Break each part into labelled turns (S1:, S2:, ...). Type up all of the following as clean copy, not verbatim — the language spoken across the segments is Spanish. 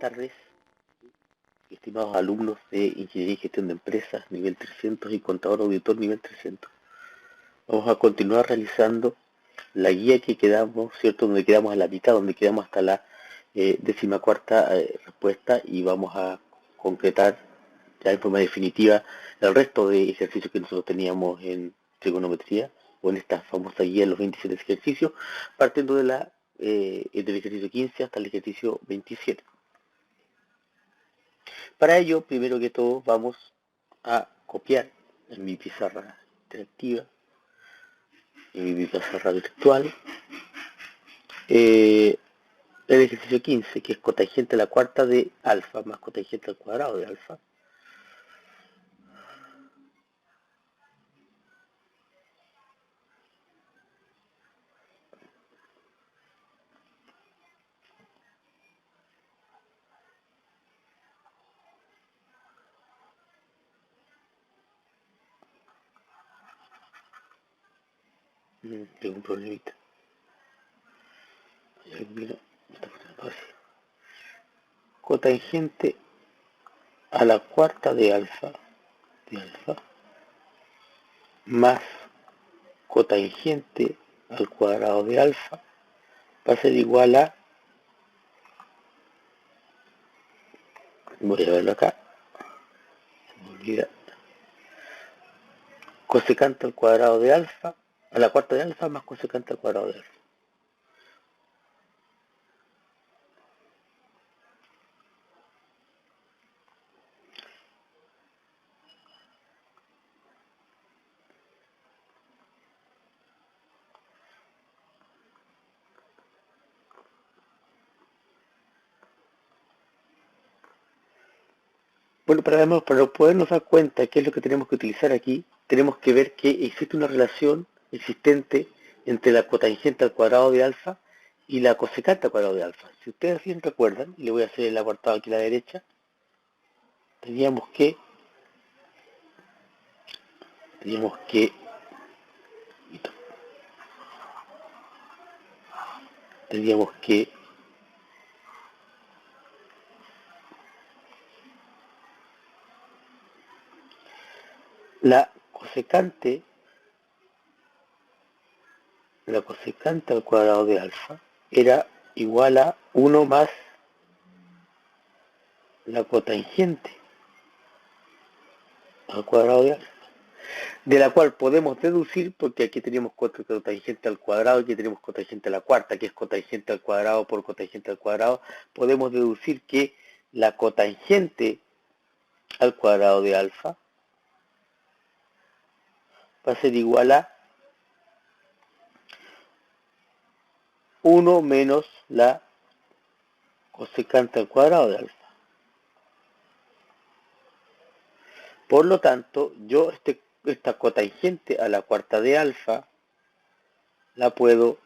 S1: tardes, estimados alumnos de Ingeniería y Gestión de Empresas nivel 300 y Contador Auditor nivel 300. Vamos a continuar realizando la guía que quedamos, ¿cierto? Donde quedamos a la mitad, donde quedamos hasta la 14ª respuesta, y vamos a concretar ya en forma definitiva el resto de ejercicios que nosotros teníamos en trigonometría o en esta famosa guía de los 27 ejercicios, partiendo de del ejercicio 15 hasta el ejercicio 27. Para ello, primero que todo, vamos a copiar en mi pizarra interactiva, en mi pizarra virtual, el ejercicio 15, que es cotangente a la cuarta de alfa más cotangente al cuadrado de alfa. Tengo un problemita. Cotangente a la cuarta de alfa más cotangente al cuadrado de alfa va a ser igual a, voy a verlo acá, se me olvida, cosecante al cuadrado de alfa a la cuarta de alfa más cosecante al cuadrado de alfa. Bueno, para podernos dar cuenta qué es lo que tenemos que utilizar aquí, tenemos que ver que existe una relación existente entre la cotangente al cuadrado de alfa y la cosecante al cuadrado de alfa. Si ustedes bien recuerdan, y le voy a hacer el apartado aquí a la derecha, teníamos que la cosecante al cuadrado de alfa era igual a 1 más la cotangente al cuadrado de alfa, de la cual podemos deducir, porque aquí tenemos cotangente al cuadrado, aquí tenemos cotangente a la cuarta, que es cotangente al cuadrado por cotangente al cuadrado, podemos deducir que la cotangente al cuadrado de alfa va a ser igual a 1 menos la cosecante al cuadrado de alfa. Por lo tanto, yo esta cotangente a la cuarta de alfa la puedo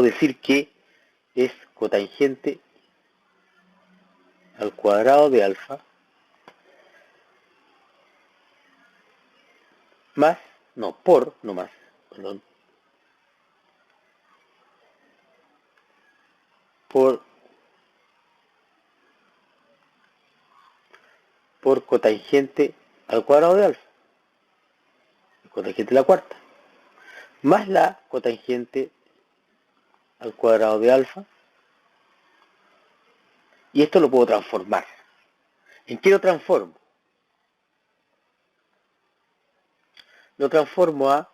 S1: decir que es cotangente al cuadrado de alfa más, no, por cotangente al cuadrado de alfa, cotangente a la cuarta, más la cotangente al cuadrado de alfa, y esto lo puedo transformar. ¿En qué lo transformo? Lo transformo a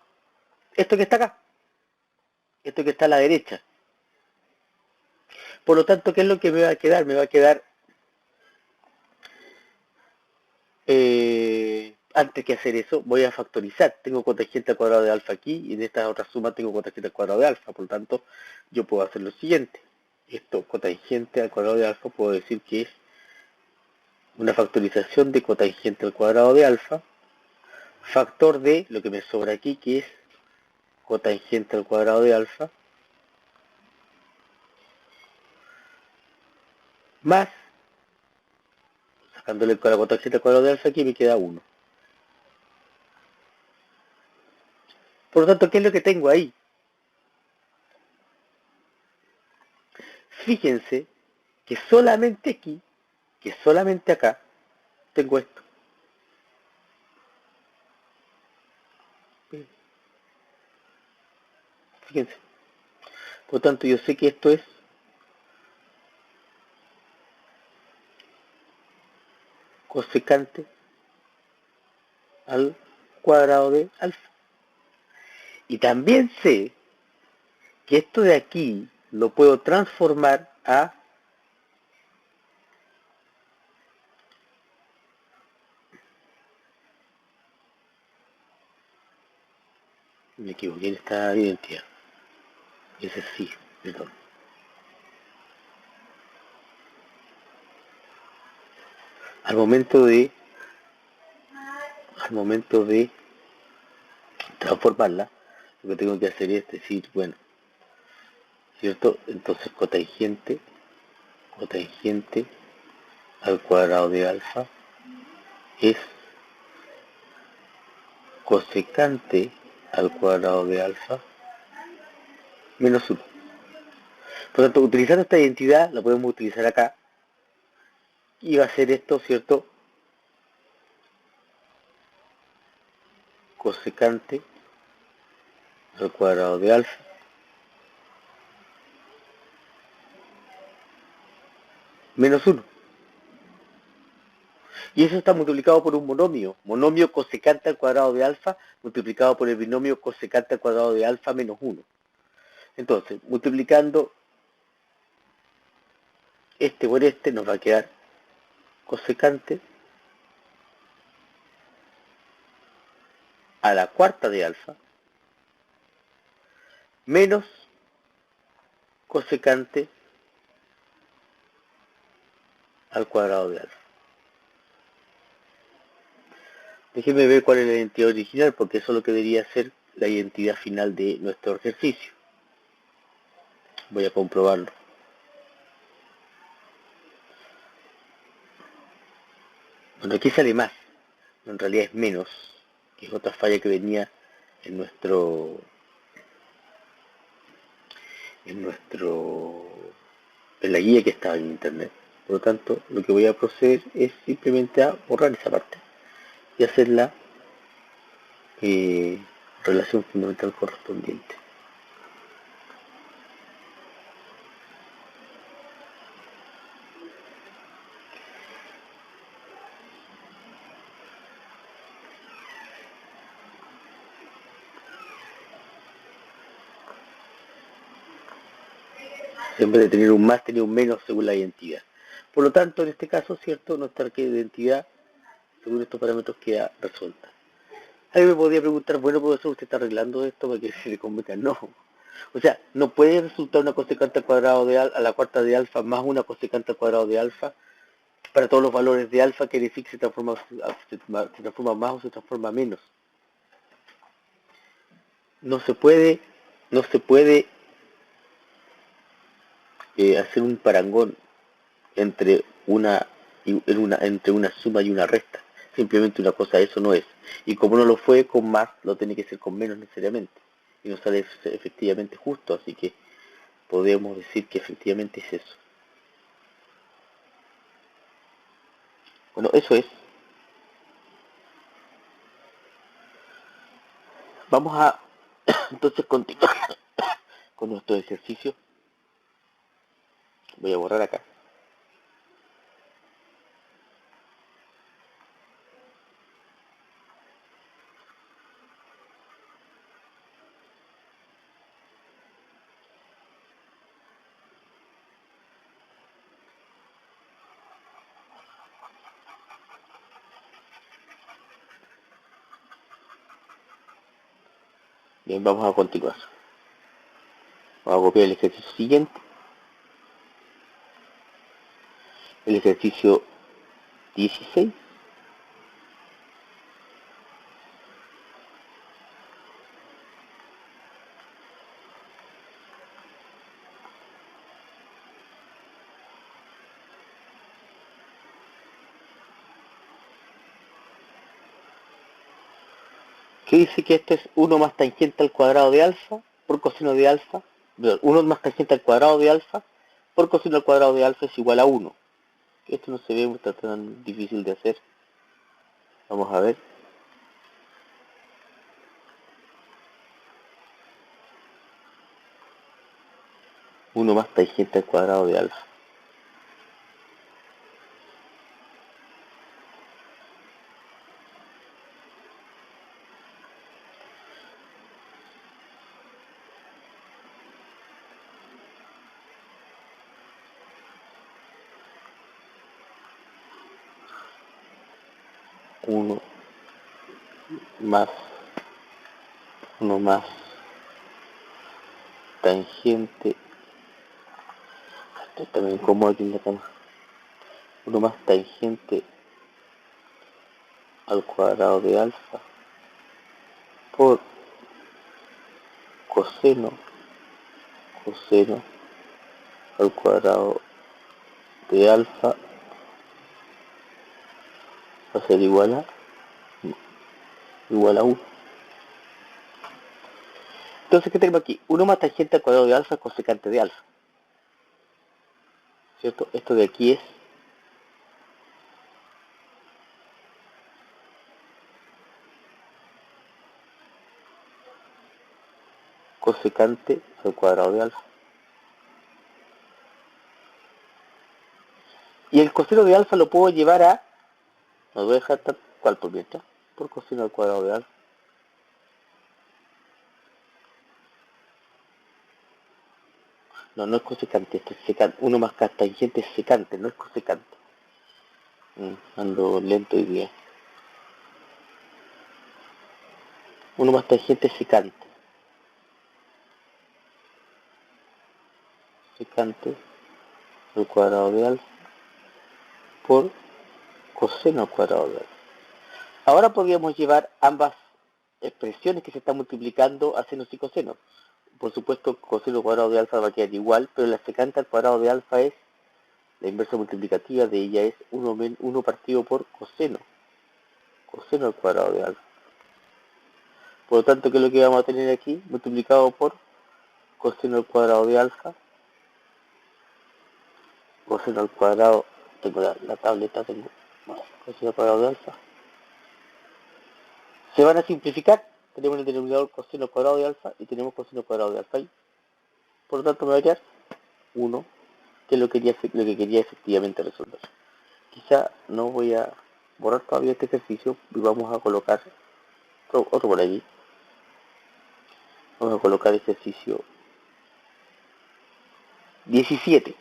S1: esto que está acá, esto que está a la derecha. Por lo tanto, ¿qué es lo que me va a quedar? Me va a quedar, antes que hacer eso, voy a factorizar. Tengo cotangente al cuadrado de alfa aquí, y en esta otra suma tengo cotangente al cuadrado de alfa. Por lo tanto, yo puedo hacer lo siguiente. Esto, cotangente al cuadrado de alfa, puedo decir que es una factorización de cotangente al cuadrado de alfa, factor de lo que me sobra aquí, que es cotangente al cuadrado de alfa, más, sacándole la cotangente al cuadrado de alfa, aquí me queda 1. Por lo tanto, ¿qué es lo que tengo ahí? fíjense que solamente aquí, que solamente acá, tengo esto. Fíjense. Por lo tanto, yo sé que esto es cosecante al cuadrado de alfa. Y también sé que esto de aquí lo puedo transformar a me equivoqué en esta identidad. Ese sí, perdón. Al momento de transformarla, lo que tengo que hacer es decir, bueno, ¿cierto? Entonces cotangente al cuadrado de alfa es cosecante al cuadrado de alfa menos 1. Por lo tanto, utilizando esta identidad, la podemos utilizar acá, y va a ser esto, ¿cierto? Cosecante al cuadrado de alfa menos 1. Y eso está multiplicado por un monomio cosecante al cuadrado de alfa multiplicado por el binomio cosecante al cuadrado de alfa menos 1. Entonces, multiplicando este por este nos va a quedar cosecante a la cuarta de alfa menos cosecante al cuadrado de alfa. Déjenme ver cuál es la identidad original, porque eso es lo que debería ser la identidad final de nuestro ejercicio. Voy a comprobarlo. Bueno, aquí sale más, en realidad es menos, que es otra falla que venía en en la guía que estaba en internet. Por lo tanto, lo que voy a proceder es simplemente a borrar esa parte y hacer la relación fundamental correspondiente. En vez de tener un más, tener un menos según la identidad. Por lo tanto, en este caso, ¿cierto? Nuestra identidad, según estos parámetros, queda resuelta. Alguien me podría preguntar, bueno, profesor, ¿usted está arreglando esto para que se le convenga? No. O sea, no puede resultar una cosecante al cuadrado de a la cuarta de alfa más una cosecante al cuadrado de alfa para todos los valores de alfa que el fix se transforma más o se transforma menos. No se puede hacer un parangón entre entre una suma y una resta. Simplemente una cosa, eso no es. Y como no lo fue con más, lo tiene que ser con menos necesariamente. Y no sale efectivamente justo, así que podemos decir que efectivamente es eso. Bueno, eso es. Vamos a entonces continuar con nuestro ejercicio. Voy a borrar acá. Bien, vamos a continuar. Vamos a copiar el ejercicio siguiente. El ejercicio 16. Que dice que esto es 1 más tangente al cuadrado de alfa por coseno de alfa, 1 más tangente al cuadrado de alfa por coseno al cuadrado de alfa es igual a 1. Esto no se ve está tan difícil de hacer. Vamos a ver. Uno más tangente al cuadrado de alfa. Uno más tangente. Esto está bien incómodo aquí en la cama. 1 más tangente al cuadrado de alfa por coseno al cuadrado de alfa va a ser igual a 1. Entonces, ¿qué tenemos aquí? 1 más tangente al cuadrado de alfa es cosecante de alfa. ¿Cierto? Esto de aquí es cosecante al cuadrado de alfa. Y el coseno de alfa lo puedo llevar a... No voy a dejar tal cual por mientras. Por coseno al cuadrado de alfa. No, no es cosecante, esto es secante. 1 más tangente es secante, no es cosecante. Ando lento hoy día. 1 más tangente es secante. Secante al cuadrado de alfa por coseno al cuadrado de alfa. Ahora podríamos llevar ambas expresiones que se están multiplicando a senos y cosenos. Por supuesto, coseno al cuadrado de alfa va a quedar igual, pero la secante al cuadrado de alfa es, la inversa multiplicativa de ella es 1 partido por coseno al cuadrado de alfa. Por lo tanto, ¿qué es lo que vamos a tener aquí? Multiplicado por coseno al cuadrado de alfa, coseno al cuadrado, tengo la tableta, coseno al cuadrado de alfa. Se van a simplificar, tenemos en el denominador coseno al cuadrado de alfa y tenemos coseno al cuadrado de alfa ahí. Por lo tanto, me va a quedar 1, que es lo que quería efectivamente resolver. Quizá no voy a borrar todavía este ejercicio y vamos a colocar otro por aquí. Vamos a colocar ejercicio 17.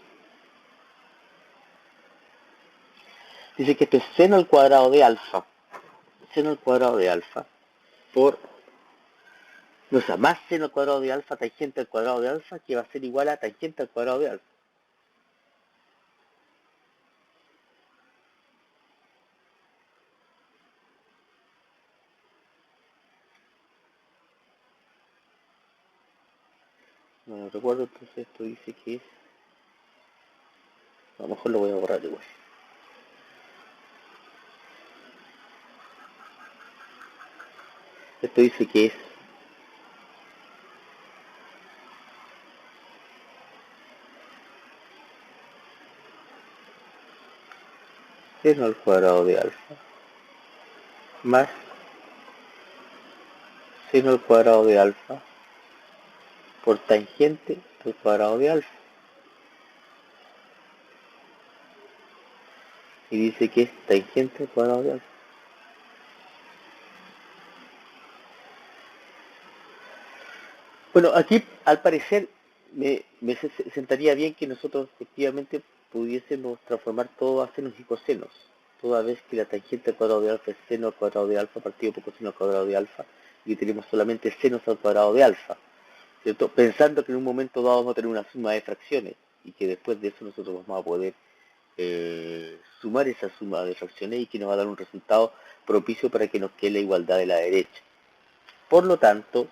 S1: Dice que esto es seno al cuadrado de alfa. Seno al cuadrado de alfa por... No, o sea, más seno al cuadrado de alfa tangente al cuadrado de alfa, que va a ser igual a tangente al cuadrado de alfa. No recuerdo, entonces esto dice que es... A lo mejor lo voy a borrar igual. Esto dice que es seno al cuadrado de alfa más seno al cuadrado de alfa por tangente al cuadrado de alfa. Y dice que es tangente al cuadrado de alfa. Bueno, aquí al parecer me sentaría bien que nosotros efectivamente pudiésemos transformar todo a senos y cosenos, toda vez que la tangente al cuadrado de alfa es seno al cuadrado de alfa partido por coseno al cuadrado de alfa y tenemos solamente senos al cuadrado de alfa, ¿cierto? Pensando que en un momento dado vamos a tener una suma de fracciones y que después de eso nosotros vamos a poder sumar esa suma de fracciones y que nos va a dar un resultado propicio para que nos quede la igualdad de la derecha. Por lo tanto,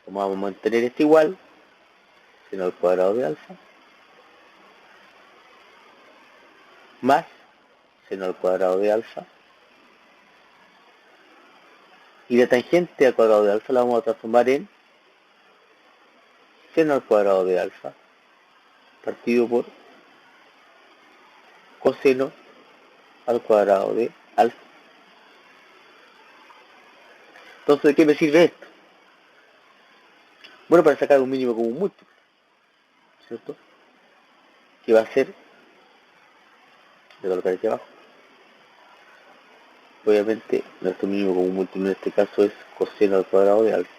S1: como vamos a mantener esto igual, seno al cuadrado de alfa, más seno al cuadrado de alfa, y la tangente al cuadrado de alfa la vamos a transformar en seno al cuadrado de alfa, partido por coseno al cuadrado de alfa. Entonces, ¿de qué me sirve esto? Bueno, para sacar un mínimo común múltiplo, ¿cierto? Que va a ser, de colocar aquí abajo, obviamente nuestro mínimo común múltiplo en este caso es coseno al cuadrado de alfa.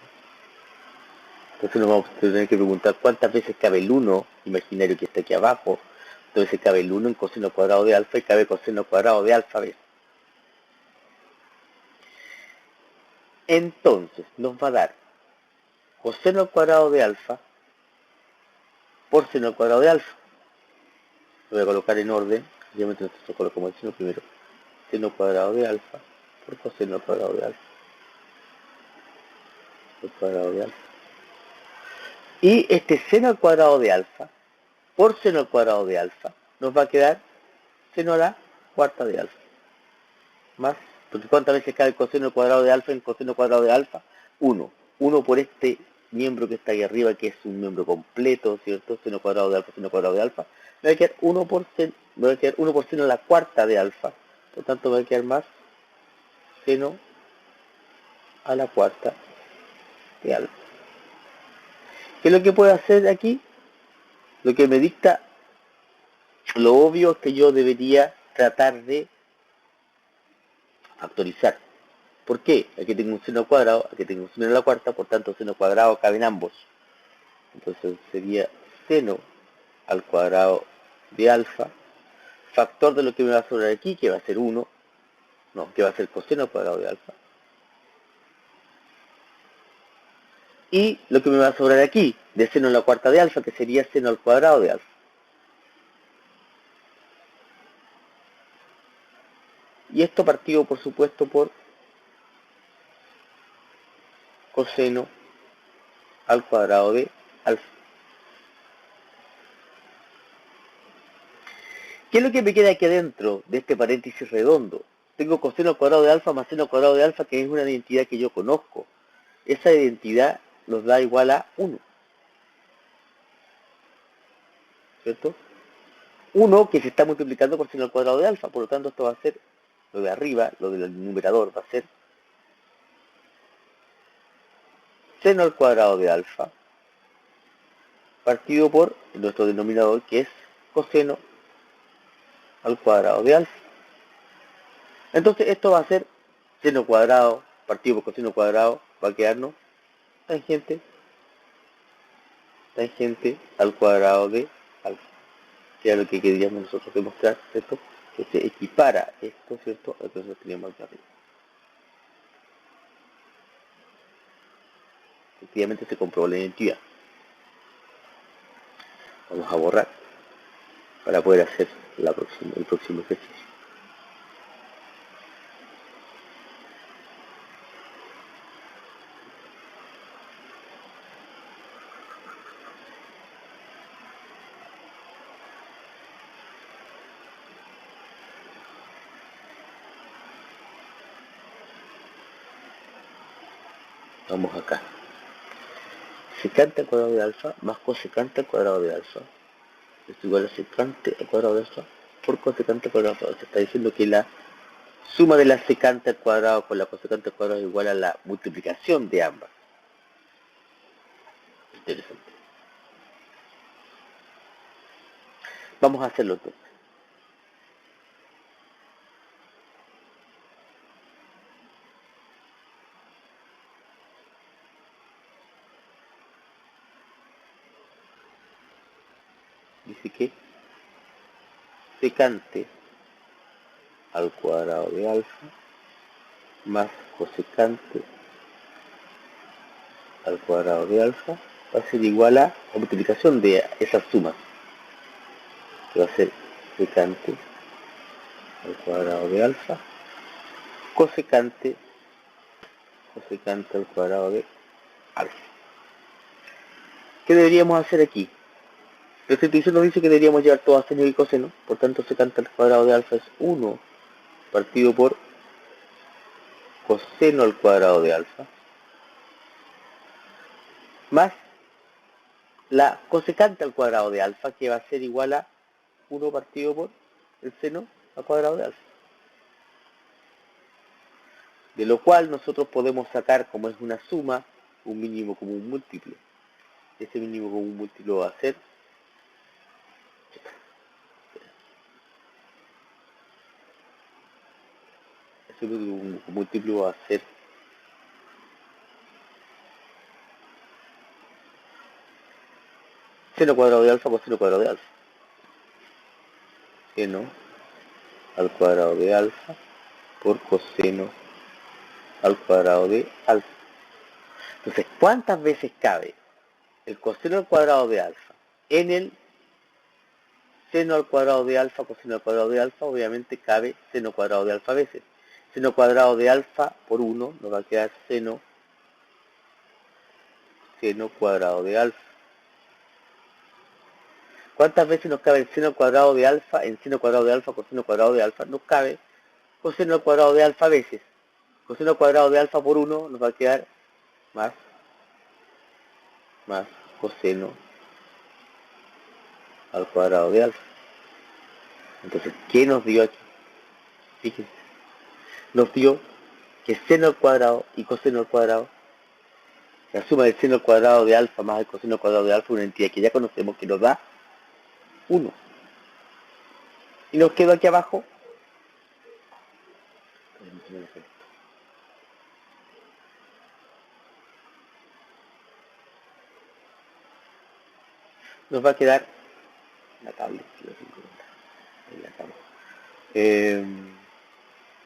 S1: Entonces nos vamos a tener que preguntar cuántas veces cabe el 1 imaginario que está aquí abajo. Entonces cabe el 1 en coseno al cuadrado de alfa y cabe coseno al cuadrado de alfa veces. Entonces nos va a dar coseno al cuadrado de alfa por seno al cuadrado de alfa. Lo voy a colocar en orden. Obviamente nosotros colocamos el seno primero. Seno cuadrado de alfa por coseno al cuadrado de alfa. Al cuadrado de alfa. Y este seno al cuadrado de alfa por seno al cuadrado de alfa nos va a quedar seno a la cuarta de alfa. Más, porque ¿cuántas veces cabe el coseno al cuadrado de alfa en coseno al cuadrado de alfa? 1. 1 por este miembro que está ahí arriba, que es un miembro completo, ¿cierto? Seno cuadrado de alfa, seno cuadrado de alfa. Me va a quedar 1 por seno a la cuarta de alfa. Por tanto, me va a quedar más seno a la cuarta de alfa. ¿Qué es lo que puedo hacer aquí? Lo que me dicta, lo obvio es que yo debería tratar de factorizar. ¿Por qué? Aquí tengo un seno cuadrado, aquí tengo un seno a la cuarta, por tanto seno cuadrado cabe en ambos. Entonces sería seno al cuadrado de alfa, factor de lo que me va a sobrar aquí, que va a ser 1, no, que va a ser coseno al cuadrado de alfa. Y lo que me va a sobrar aquí, de seno a la cuarta de alfa, que sería seno al cuadrado de alfa. Y esto partido, por supuesto, por coseno al cuadrado de alfa. ¿Qué es lo que me queda aquí adentro de este paréntesis redondo? Tengo coseno al cuadrado de alfa más seno al cuadrado de alfa, que es una identidad que yo conozco. Esa identidad nos da igual a 1. ¿Cierto? 1 que se está multiplicando por seno al cuadrado de alfa. Por lo tanto, esto va a ser, lo de arriba, lo del numerador, va a ser seno al cuadrado de alfa partido por nuestro denominador, que es coseno al cuadrado de alfa. Entonces esto va a ser seno cuadrado partido por coseno cuadrado, va a quedarnos tangente al cuadrado de alfa, que es lo que queríamos nosotros demostrar, ¿cierto? Que se equipara esto, ¿cierto?, a lo que nosotros teníamos aquí arriba. Efectivamente se comprobó la identidad. Vamos a borrar para poder hacer el próximo ejercicio. Vamos acá. Secante al cuadrado de alfa más cosecante al cuadrado de alfa es igual a secante al cuadrado de alfa por cosecante al cuadrado de alfa. Se está diciendo que la suma de la secante al cuadrado con la cosecante al cuadrado es igual a la multiplicación de ambas. Interesante. Vamos a hacerlo entonces. Dice que secante al cuadrado de alfa más cosecante al cuadrado de alfa va a ser igual a la multiplicación de esas sumas, que va a ser secante al cuadrado de alfa cosecante al cuadrado de alfa. ¿Qué deberíamos hacer aquí? La institución nos dice que deberíamos llevar todo a seno y coseno, por tanto secante al cuadrado de alfa es 1 partido por coseno al cuadrado de alfa más la cosecante al cuadrado de alfa, que va a ser igual a 1 partido por el seno al cuadrado de alfa. De lo cual nosotros podemos sacar, como es una suma, un mínimo común múltiplo. Ese mínimo común múltiplo va a ser ese mínimo común múltiplo va a ser seno cuadrado de alfa por seno cuadrado de alfa. Seno al cuadrado de alfa por coseno al cuadrado de alfa. Entonces, ¿cuántas veces cabe el coseno al cuadrado de alfa en el seno al cuadrado de alfa coseno al cuadrado de alfa? Obviamente cabe seno cuadrado de alfa veces. Seno cuadrado de alfa por 1 nos va a quedar seno cuadrado de alfa. ¿Cuántas veces nos cabe el seno al cuadrado de alfa en seno cuadrado de alfa coseno cuadrado de alfa? Nos cabe coseno al cuadrado de alfa veces. Coseno al cuadrado de alfa por 1 nos va a quedar más coseno al cuadrado de alfa. Entonces, ¿qué nos dio aquí? Fíjense, nos dio que seno al cuadrado y coseno al cuadrado, la suma del seno al cuadrado de alfa más el coseno al cuadrado de alfa, una entidad que ya conocemos, que nos da 1. Y nos quedó aquí abajo nos va a quedar la tablet,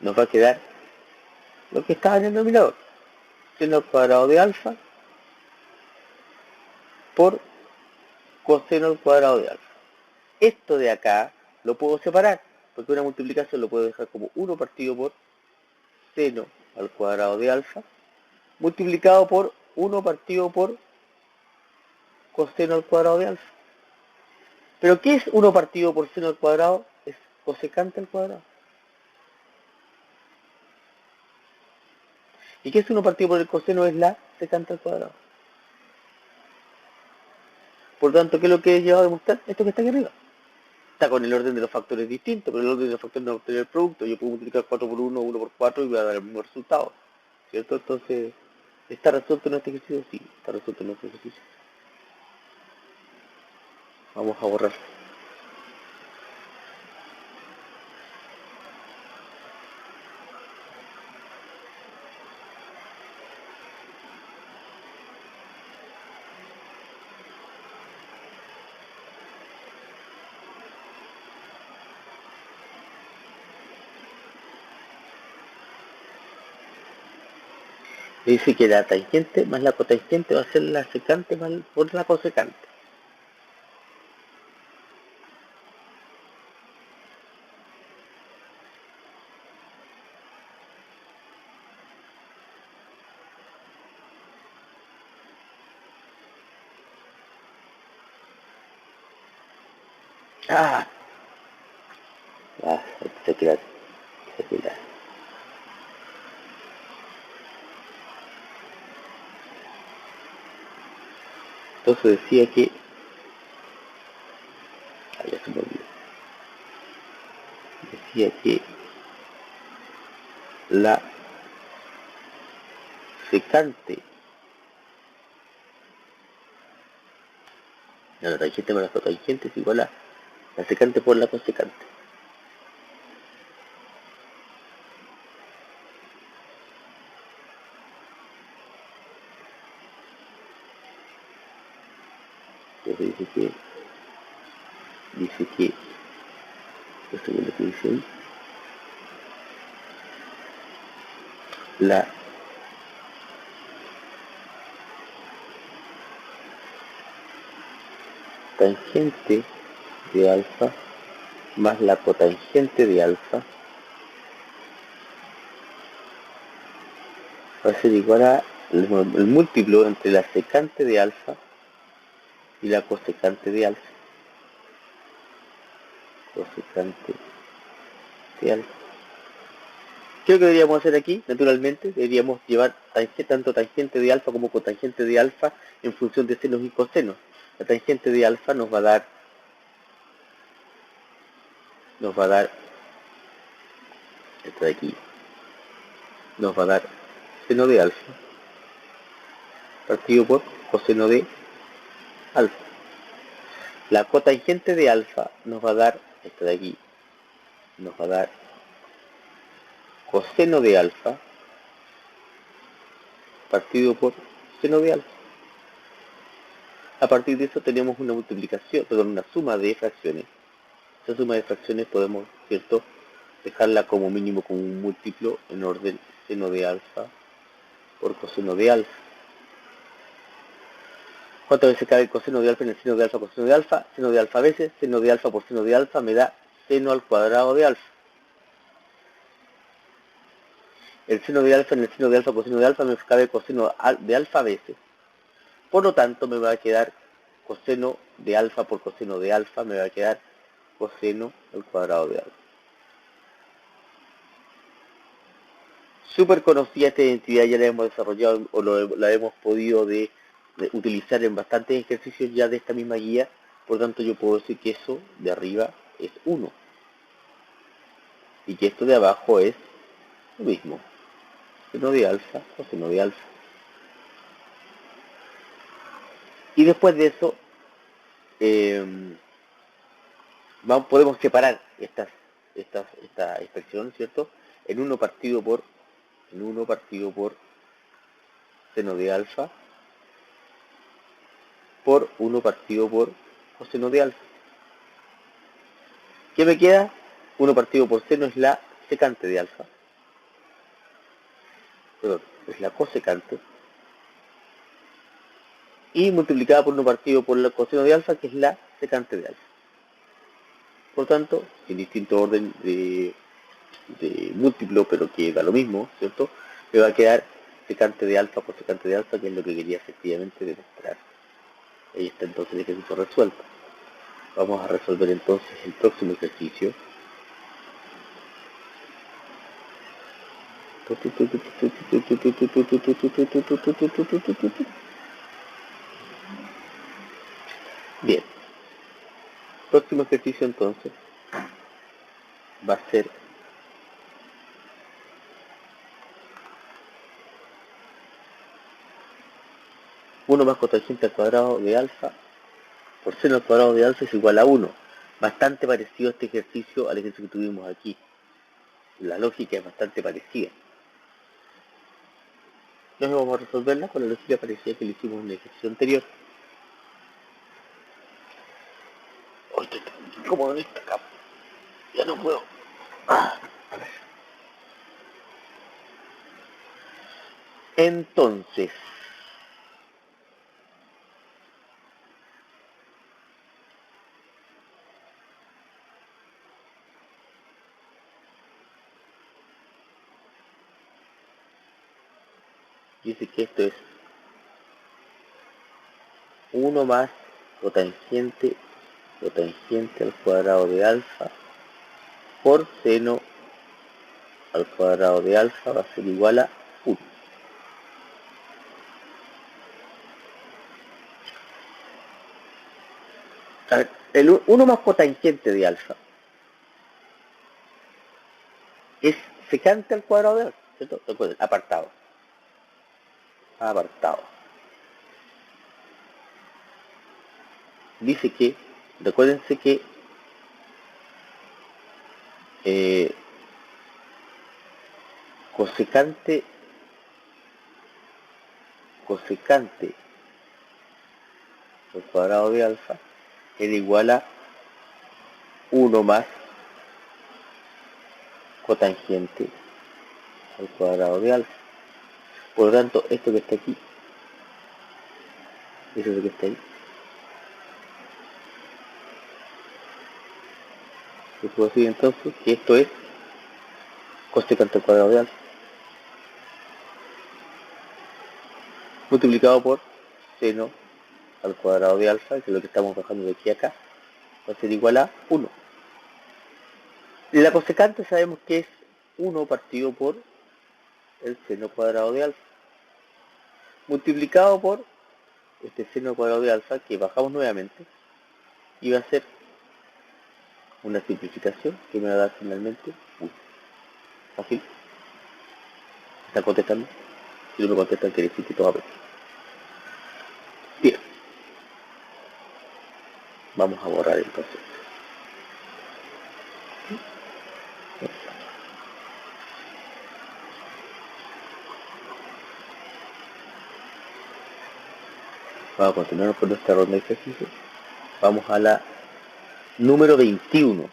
S1: nos va a quedar lo que está en el denominador, seno al cuadrado de alfa por coseno al cuadrado de alfa. Esto de acá lo puedo separar, porque una multiplicación lo puedo dejar como 1 partido por seno al cuadrado de alfa, multiplicado por 1 partido por coseno al cuadrado de alfa. ¿Pero qué es 1 partido por seno al cuadrado? Es cosecante al cuadrado. ¿Y qué es 1 partido por el coseno? Es la secante al cuadrado. Por tanto, ¿qué es lo que he llevado a demostrar? Esto que está aquí arriba. Está con el orden de los factores distinto, pero el orden de los factores no va a obtener el producto. Yo puedo multiplicar 4 por 1, 1 por 4 y voy a dar el mismo resultado. ¿Cierto? Entonces, ¿está resuelto en este ejercicio? Sí, está resuelto en este ejercicio. Vamos a borrar. Dice que la tangente más la cotangente va a ser la secante más por la cosecante. ¡Ah! Se queda. Entonces decía que... ya se me olvidó. Decía que la secante... No, la tangente más la cotangente es igual a la secante por la cosecante. Entonces dice que esto es lo que dice ahí, la tangente de alfa más la cotangente de alfa va a ser igual a el múltiplo entre la secante de alfa y la cosecante de alfa. Cosecante de alfa. ¿Qué es lo que deberíamos hacer aquí? Naturalmente, deberíamos llevar tanto tangente de alfa como cotangente de alfa en función de senos y cosenos. La tangente de alfa nos va a dar esto de aquí, nos va a dar seno de alfa partido por coseno de alfa. La cotangente de alfa nos va a dar esto de aquí, nos va a dar coseno de alfa partido por seno de alfa. A partir de eso tenemos una multiplicación, perdón, una suma de fracciones. Esa suma de fracciones podemos, ¿cierto?, dejarla como mínimo con un múltiplo en orden seno de alfa por coseno de alfa. ¿Cuántas veces cabe el coseno de alfa en el seno de alfa por seno de alfa? Seno de alfa veces, seno de alfa por seno de alfa me da seno al cuadrado de alfa. El seno de alfa en el seno de alfa por seno de alfa me cabe coseno de alfa veces. Por lo tanto me va a quedar coseno de alfa por coseno de alfa, me va a quedar coseno al cuadrado de alfa. Súper conocida esta identidad, ya la hemos desarrollado o la hemos podido de utilizar en bastantes ejercicios ya de esta misma guía, por tanto yo puedo decir que eso de arriba es 1 y que esto de abajo es lo mismo, seno de alfa o seno de alfa. Y después de eso podemos separar esta expresión, ¿cierto?, en 1 partido por seno de alfa por 1 partido por coseno de alfa. ¿Qué me queda? 1 partido por seno es la secante de alfa. Perdón, es la cosecante. Y multiplicada por 1 partido por el coseno de alfa, que es la secante de alfa. Por tanto, en distinto orden de múltiplo, pero que da lo mismo, ¿cierto?, me va a quedar secante de alfa por secante de alfa, que es lo que quería efectivamente demostrar. Ahí está entonces el ejercicio resuelto. Vamos a resolver entonces el próximo ejercicio. Bien. Próximo ejercicio entonces va a ser uno más cotangente al cuadrado de alfa por seno al cuadrado de alfa es igual a 1. Bastante parecido este ejercicio al ejercicio que tuvimos aquí. La lógica es bastante parecida. Entonces vamos a resolverla con la lógica parecida que le hicimos en el ejercicio anterior. Hoy estoy tan incómodo en esta cama. Ya no puedo. A ver. Entonces, dice que esto es 1 más cotangente al cuadrado de alfa por seno al cuadrado de alfa va a ser igual a 1. A ver, el 1 más cotangente de alfa es secante al cuadrado de alfa, ¿cierto? Recuerden, apartado. Dice que, recuérdense que cosecante al cuadrado de alfa era igual a 1 más cotangente al cuadrado de alfa. Por lo tanto, esto que está aquí, eso es lo que está ahí. Yo puedo decir entonces que esto es cosecante al cuadrado de alfa multiplicado por seno al cuadrado de alfa, que es lo que estamos bajando de aquí a acá, va a ser igual a 1. La cosecante sabemos que es 1 partido por el seno cuadrado de alfa, multiplicado por este seno al cuadrado de alfa, que bajamos nuevamente, y va a ser una simplificación que me va a dar finalmente 1. ¿Fácil? ¿Están contestando? Si no me contestan, quiere decir que todo va bien. Bien. Vamos a borrar entonces. Vamos a continuar con nuestra ronda de ejercicios. Vamos a la número 21.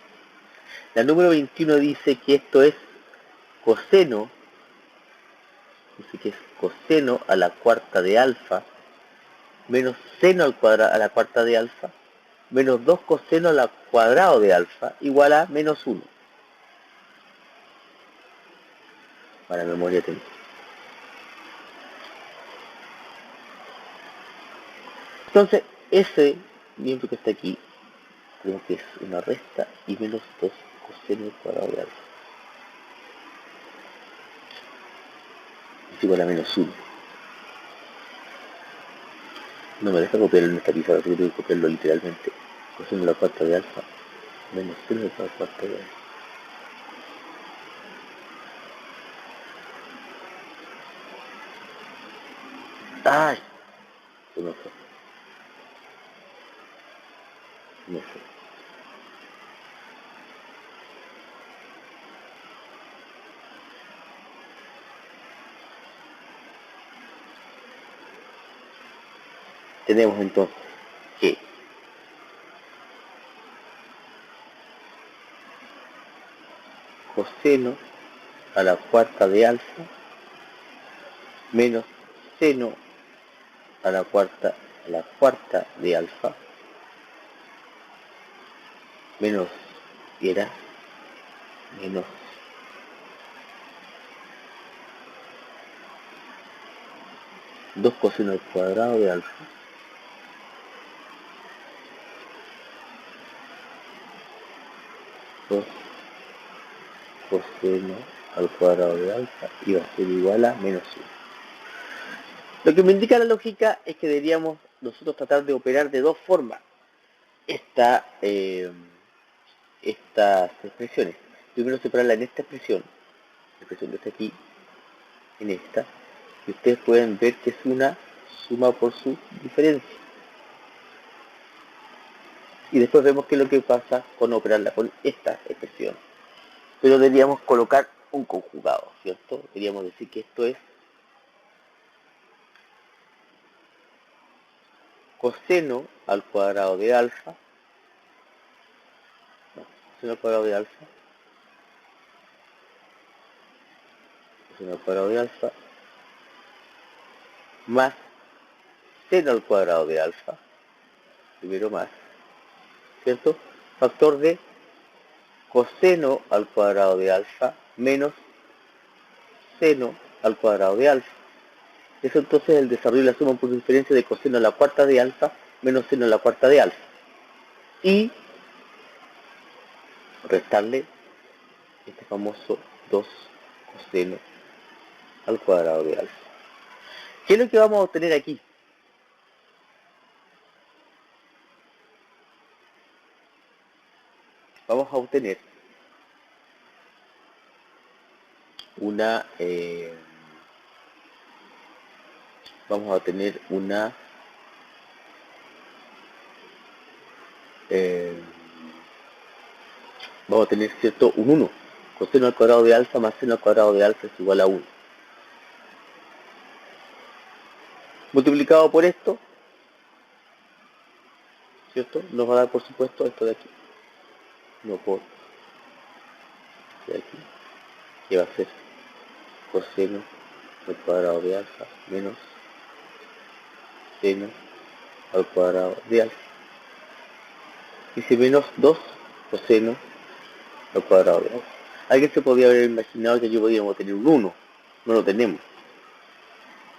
S1: La número 21 dice que esto es coseno, dice que es coseno a la cuarta de alfa, menos seno al cuadrado a la cuarta de alfa, menos 2 coseno al cuadrado de alfa, igual a menos 1. Para memoria tengo. Entonces, ese miembro que está aquí, creo que es una resta y menos 2 coseno al cuadrado de alfa. Es igual a menos 1. No me deja copiarlo en esta pizarra, así que tengo que copiarlo literalmente. Coseno a la cuarta de alfa, menos seno a la cuarta de alfa. ¡Ay! Se me fue. Se me fue. Tenemos entonces que coseno a la cuarta de alfa menos seno a la cuarta de alfa menos, y era menos 2 coseno al cuadrado de alfa dos coseno al cuadrado de alfa iba a ser igual a menos 1. Lo que me indica la lógica es que deberíamos nosotros tratar de operar de dos formas estas expresiones. Primero separarla en esta expresión, la expresión que está aquí, en esta, y ustedes pueden ver que es una suma por su diferencia. Y después vemos qué es lo que pasa con operarla con esta expresión. Pero deberíamos colocar un conjugado, ¿cierto? Deberíamos decir que esto es coseno al cuadrado de alfa, no, coseno al cuadrado de alfa, coseno al cuadrado de alfa, más seno al cuadrado de alfa, primero más, ¿cierto? Factor de coseno al cuadrado de alfa menos seno al cuadrado de alfa. Eso entonces es el desarrollo de la suma por diferencia de coseno a la cuarta de alfa menos seno a la cuarta de alfa. Y restarle este famoso 2 coseno al cuadrado de alfa. ¿Qué es lo que vamos a obtener aquí? Vamos a obtener una vamos a tener, ¿cierto?, un 1. Coseno al cuadrado de alfa más seno al cuadrado de alfa es igual a 1. Multiplicado por esto, ¿cierto?, nos va a dar, por supuesto, esto de aquí. No por de aquí, que va a ser coseno al cuadrado de alfa menos seno al cuadrado de alfa. Dice menos 2 coseno al cuadrado de alfa. Alguien se podría haber imaginado que aquí podríamos tener un 1. No lo tenemos.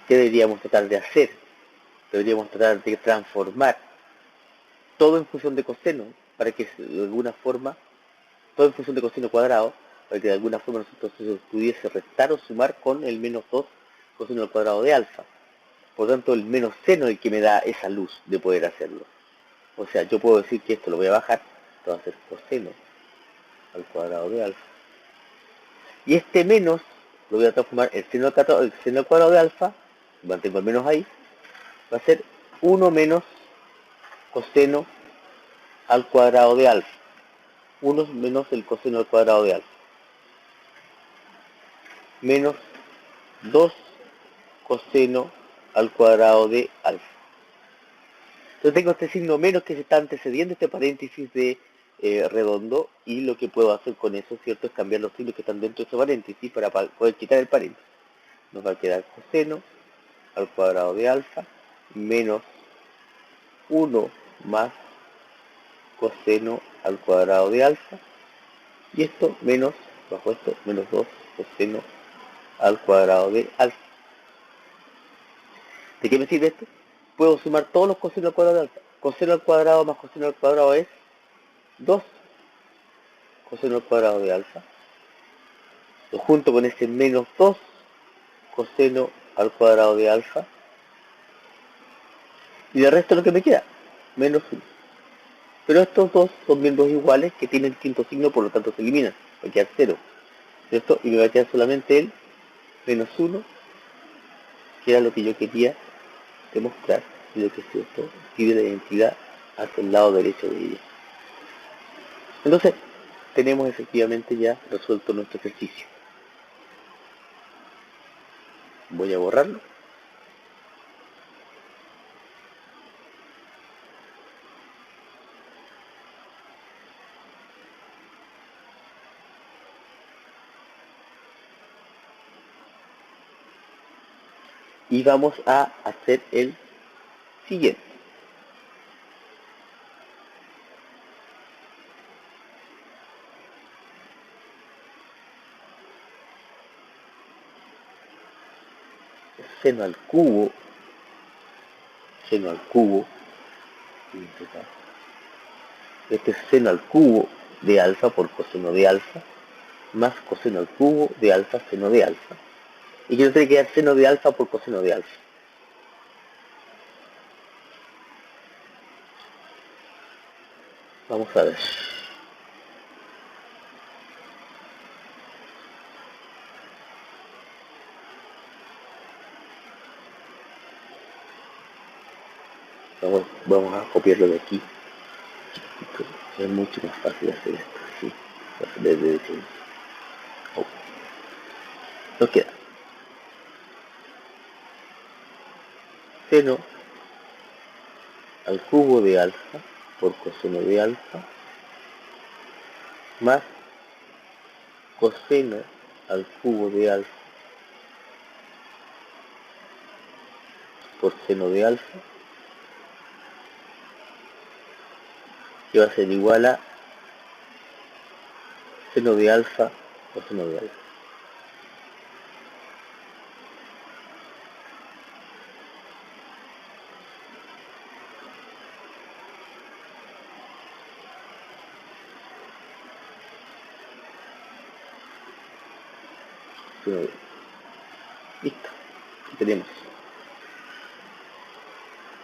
S1: ¿Qué deberíamos tratar de hacer? Deberíamos tratar de transformar todo en función de coseno, para que de alguna forma, todo en función de coseno cuadrado, para que de alguna forma nosotros se pudiese restar o sumar con el menos 2 coseno al cuadrado de alfa. Por lo tanto, el menos seno es el que me da esa luz de poder hacerlo. O sea, yo puedo decir que esto lo voy a bajar, esto va a ser coseno al cuadrado de alfa. Y este menos lo voy a transformar en seno al cuadrado de alfa, mantengo el menos ahí, va a ser 1 menos coseno al cuadrado de alfa. 1 menos el coseno al cuadrado de alfa. Menos 2 coseno al cuadrado de alfa. Entonces tengo este signo menos que se está antecediendo este paréntesis de redondo, y lo que puedo hacer con eso, ¿cierto?, es cambiar los signos que están dentro de ese paréntesis para poder quitar el paréntesis. Nos va a quedar coseno al cuadrado de alfa menos 1 más coseno al cuadrado de alfa, y esto menos, bajo esto, menos 2 coseno al cuadrado de alfa. ¿De qué me sirve esto? Puedo sumar todos los cosenos al cuadrado de alfa. Coseno al cuadrado más coseno al cuadrado es 2 coseno al cuadrado de alfa. Lo junto con ese menos 2 coseno al cuadrado de alfa. Y de resto lo que me queda, menos 1. Pero estos dos son miembros iguales que tienen distinto signo, por lo tanto se eliminan. Va a quedar 0. ¿Cierto? Y me va a quedar solamente el menos 1, que era lo que yo quería demostrar. Y lo que es esto, pide la identidad hacia el lado derecho de ella. Entonces, tenemos efectivamente ya resuelto nuestro ejercicio. Voy a borrarlo. Y vamos a hacer el siguiente. Seno al cubo, este es seno al cubo de alfa por coseno de alfa, más coseno al cubo de alfa seno de alfa. Y que no tiene que dar seno de alfa por coseno de alfa. Vamos a ver. Vamos a copiarlo de aquí. Es mucho más fácil hacer esto, ¿sí? Oh. Nos queda seno al cubo de alfa por coseno de alfa más coseno al cubo de alfa por seno de alfa, que va a ser igual a seno de alfa coseno de alfa. Listo, aquí tenemos.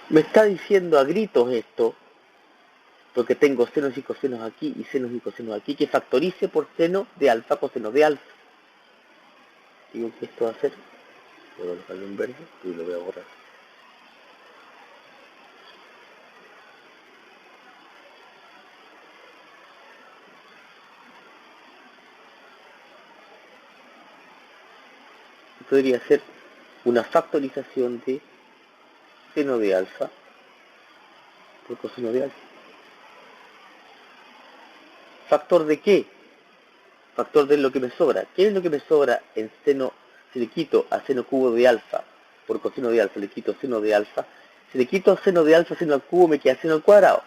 S1: Me está diciendo a gritos esto, porque tengo senos y cosenos aquí y senos y cosenos aquí, que factorice por seno de alfa coseno de alfa. Digo que esto va a ser, voy a colocarlo en verde y lo voy a borrar. Podría ser una factorización de seno de alfa por coseno de alfa. ¿Factor de qué? Factor de lo que me sobra. ¿Qué es lo que me sobra en seno? Si le quito a seno cubo de alfa por coseno de alfa, le quito seno de alfa. Si le quito seno de alfa seno al cubo, me queda seno al cuadrado.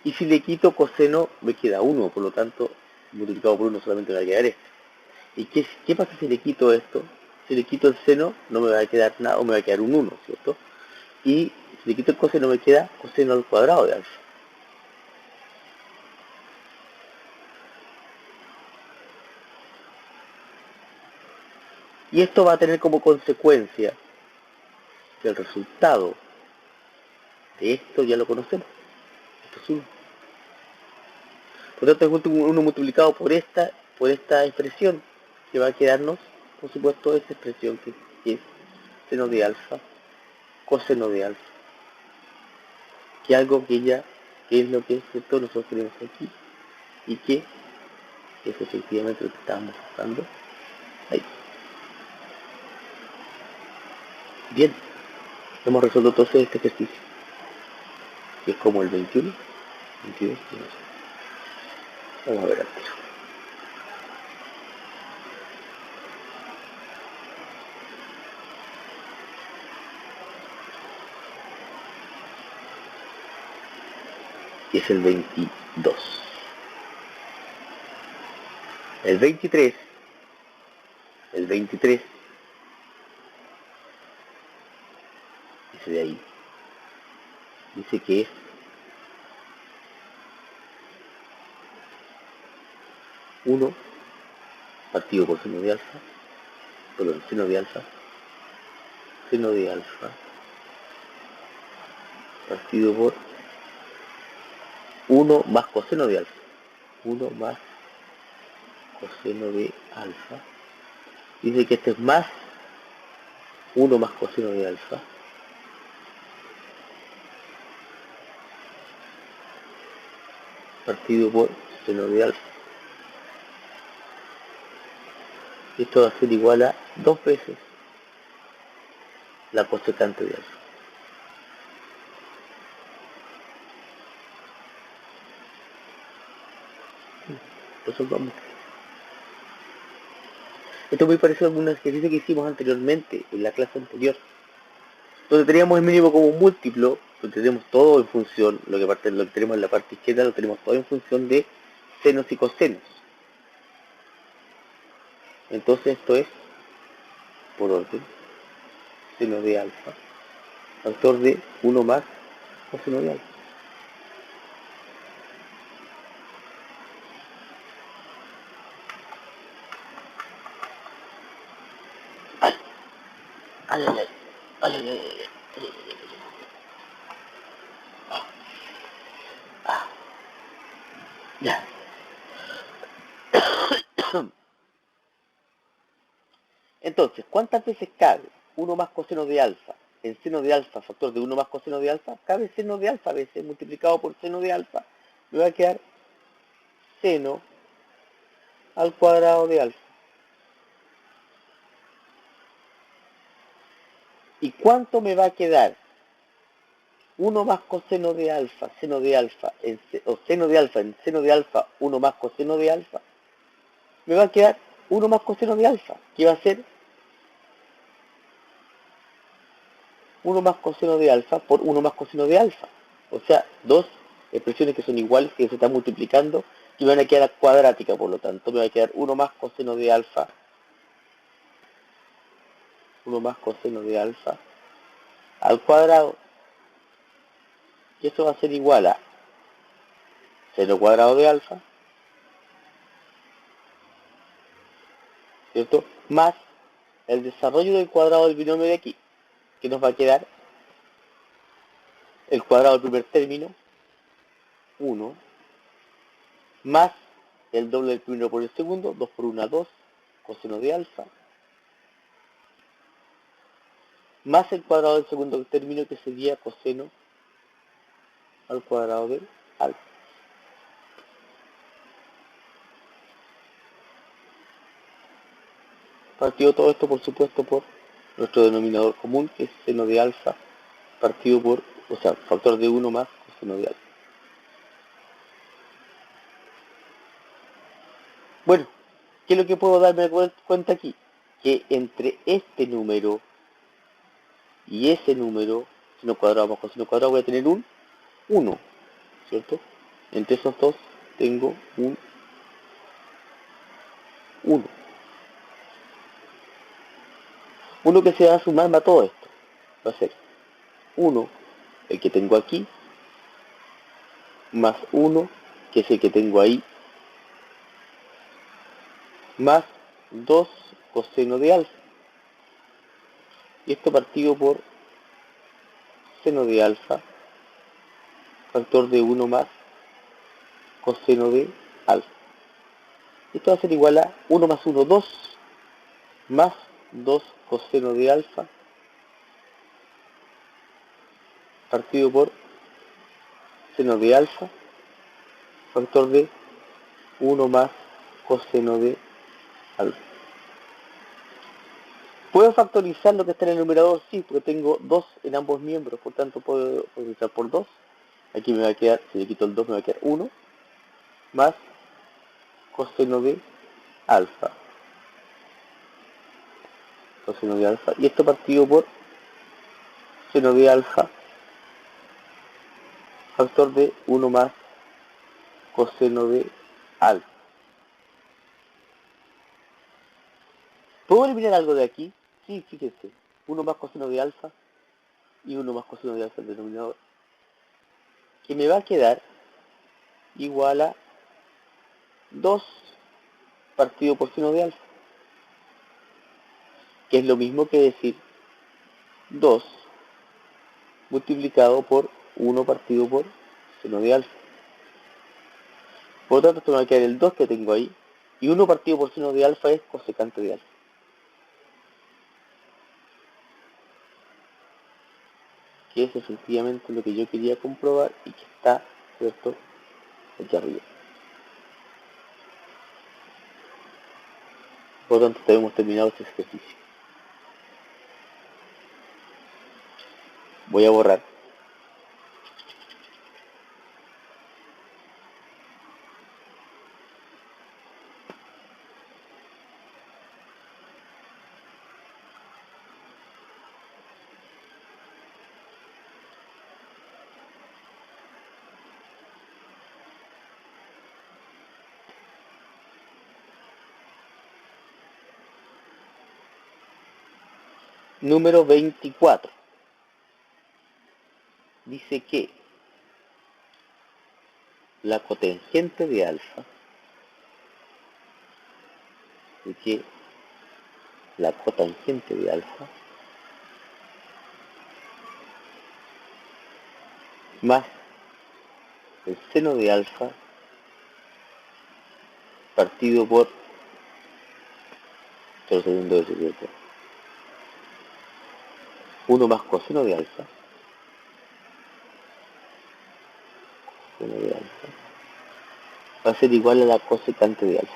S1: Y si le quito coseno, me queda 1, por lo tanto, multiplicado por 1 solamente me va a quedar esto. ¿Y qué pasa si le quito esto? Si le quito el seno, no me va a quedar nada, o me va a quedar un 1, ¿cierto? Y si le quito el coseno, me queda coseno al cuadrado de alfa. Y esto va a tener como consecuencia que el resultado de esto ya lo conocemos. Esto es 1. Por lo tanto, es 1 multiplicado por esta expresión, que va a quedarnos, por supuesto, esta expresión que es seno de alfa, coseno de alfa. Que algo que es lo que esto nosotros tenemos aquí, y que es efectivamente lo que estábamos buscando ahí. Bien, hemos resuelto entonces este ejercicio, que es como el 21, 22, y no sé. Vamos a ver al tiro. Y es el 22. El 23, ese de ahí, dice que es 1 partido por seno de alfa, perdón, seno de alfa, partido por 1 más coseno de alfa. 1 más coseno de alfa. Dice que este es más 1 más coseno de alfa. Partido por seno de alfa. Esto va a ser igual a 2 veces la cosecante de alfa. Resolvamos. Esto es muy parecido a algún ejercicio que hicimos anteriormente, en la clase anterior, donde teníamos el mínimo como un múltiplo, donde tenemos todo en función, lo que tenemos en la parte izquierda, lo tenemos todo en función de senos y cosenos. Entonces esto es, por orden, seno de alfa, factor de 1 más coseno de alfa. Ay, ay, ay, ay, ay, ay, ay. Ya. Entonces, ¿cuántas veces cabe 1 más coseno de alfa en seno de alfa, factor de 1 más coseno de alfa? Cabe seno de alfa veces multiplicado por seno de alfa. Me va a quedar seno al cuadrado de alfa. ¿Y cuánto me va a quedar 1 más coseno de alfa, seno de alfa, o seno de alfa en seno de alfa, 1 más coseno de alfa? Me va a quedar 1 más coseno de alfa, que va a ser 1 más coseno de alfa por 1 más coseno de alfa. O sea, dos expresiones que son iguales, que se están multiplicando, y van a quedar cuadráticas, por lo tanto, me va a quedar 1 más coseno de alfa, 1 más coseno de alfa, al cuadrado, y eso va a ser igual a seno cuadrado de alfa, ¿cierto? Más el desarrollo del cuadrado del binomio de aquí, que nos va a quedar el cuadrado del primer término, 1, más el doble del primero por el segundo, 2 por 1, 2, coseno de alfa, más el cuadrado del segundo término, que sería coseno al cuadrado de alfa. Partido todo esto, por supuesto, por nuestro denominador común, que es seno de alfa, partido por, o sea, factor de 1 más coseno de alfa. Bueno, ¿qué es lo que puedo darme cuenta aquí? Que entre este número y ese número, seno cuadrado más coseno cuadrado, voy a tener un 1, ¿cierto? Entre esos dos tengo un 1. Uno que se va a sumarme a todo esto. Va a ser 1, el que tengo aquí, más 1, que es el que tengo ahí, más 2 coseno de alfa. y esto partido por seno de alfa, factor de 1 más coseno de alfa. Esto va a ser igual a 1 más 1, 2, más 2 coseno de alfa, partido por seno de alfa, factor de 1 más coseno de alfa. ¿Puedo factorizar lo que está en el numerador? Sí, porque tengo 2 en ambos miembros, por tanto puedo factorizar por 2. Aquí me va a quedar, si le quito el 2 me va a quedar 1, más coseno de alfa. Coseno de alfa. Y esto partido por seno de alfa, factor de 1 más coseno de alfa. ¿Puedo eliminar algo de aquí? Sí, fíjense. 1 más coseno de alfa y 1 más coseno de alfa el denominador. Que me va a quedar igual a 2 partido por seno de alfa. Que es lo mismo que decir 2 multiplicado por 1 partido por seno de alfa. Por lo tanto, esto me va a quedar el 2 que tengo ahí. Y 1 partido por seno de alfa es cosecante de alfa. Que es efectivamente lo que yo quería comprobar y que está, ¿cierto?, aquí arriba. Por lo tanto, hemos terminado este ejercicio. Voy a borrar. Número 24. Dice que la cotangente de alfa, más el seno de alfa partido por 1 más coseno de alfa, va a ser igual a la cosecante de alfa.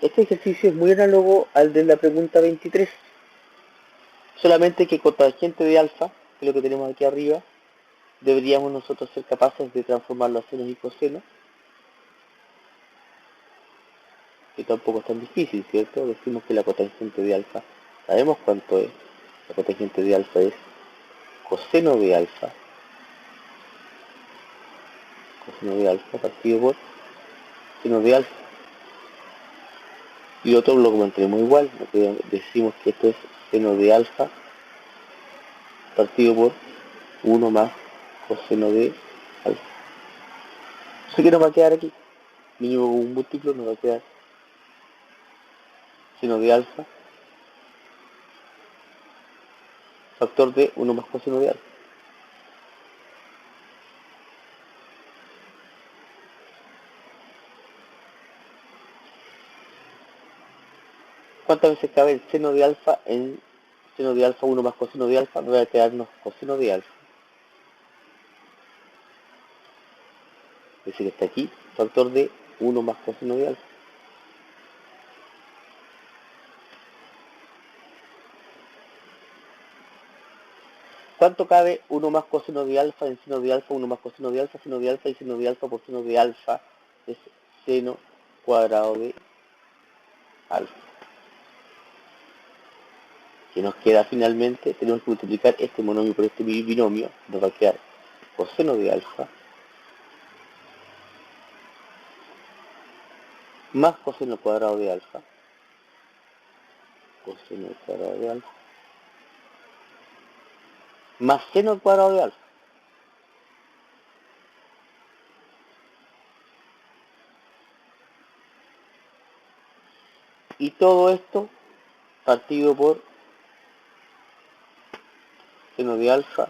S1: Este ejercicio es muy análogo al de la pregunta 23, solamente que cotangente de alfa, que es lo que tenemos aquí arriba, deberíamos nosotros ser capaces de transformarlo a senos y cosenos, que tampoco es tan difícil, ¿cierto? Decimos que la cotangente de alfa, sabemos cuánto es. La cotangente de alfa es coseno de alfa partido por seno de alfa. Y otro lo mantenemos igual, decimos que esto es seno de alfa partido por 1 más coseno de alfa. Entonces, ¿qué nos va a quedar aquí? Mínimo con un múltiplo nos va a quedar seno de alfa factor de 1 más coseno de alfa. ¿Cuántas veces cabe el seno de alfa en seno de alfa 1 más coseno de alfa? Nos va a quedarnos coseno de alfa. Es decir, está aquí, factor de 1 más coseno de alfa. ¿Cuánto cabe 1 más coseno de alfa en seno de alfa, 1 más coseno de alfa, seno de alfa y seno de alfa por seno de alfa? Es seno cuadrado de alfa. Que nos queda finalmente, tenemos que multiplicar este monomio por este binomio, nos va a quedar coseno de alfa más coseno cuadrado de alfa, más seno al cuadrado de alfa. Y todo esto partido por seno de alfa,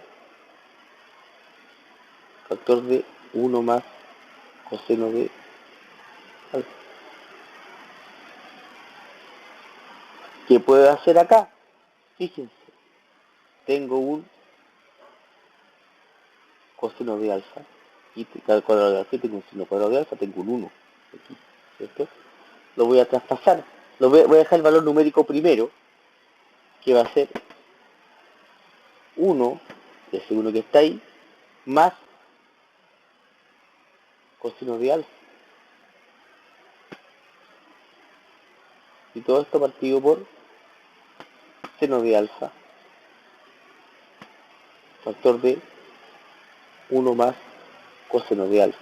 S1: factor de 1 más coseno de alfa. ¿Qué puedo hacer acá? Fíjense, tengo un coseno de alfa y al cuadrado de alfa tengo un seno cuadrado de alfa, tengo un 1 aquí, ¿cierto? Lo voy a traspasar, voy a dejar el valor numérico primero, que va a ser 1, ese 1 que está ahí, más coseno de alfa. Y todo esto partido por seno de alfa, factor de 1 más coseno de alfa.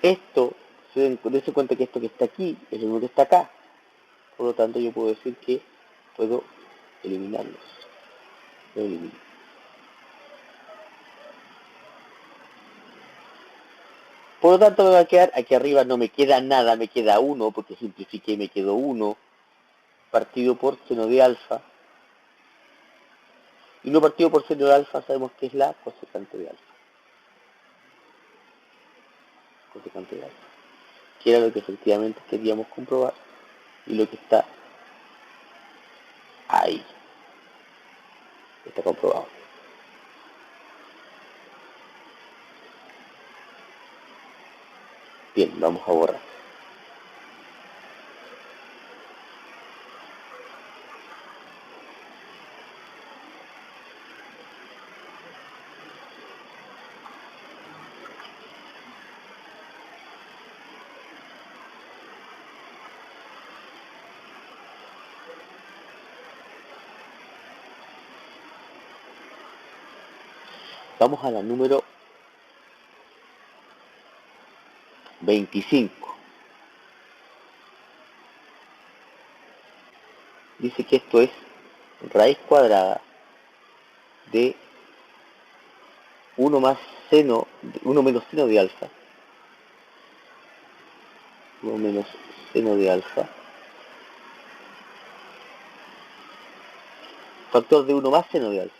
S1: Esto, dense cuenta que esto que está aquí es lo que está acá. Por lo tanto, yo puedo decir que puedo eliminarlos. Lo elimino. Por lo tanto, me va a quedar, aquí arriba no me queda nada, me queda 1, porque simplifiqué y me quedó 1, partido por seno de alfa. Y 1 partido por seno de alfa sabemos que es la cosecante de alfa. Cosecante de alfa. Que era lo que efectivamente queríamos comprobar. Y lo que está ahí. Está comprobado. Bien, vamos a borrar. Vamos a la número 25. Dice que esto es raíz cuadrada de 1 más seno, 1 menos seno de alfa. 1 menos seno de alfa. Factor de 1 más seno de alfa.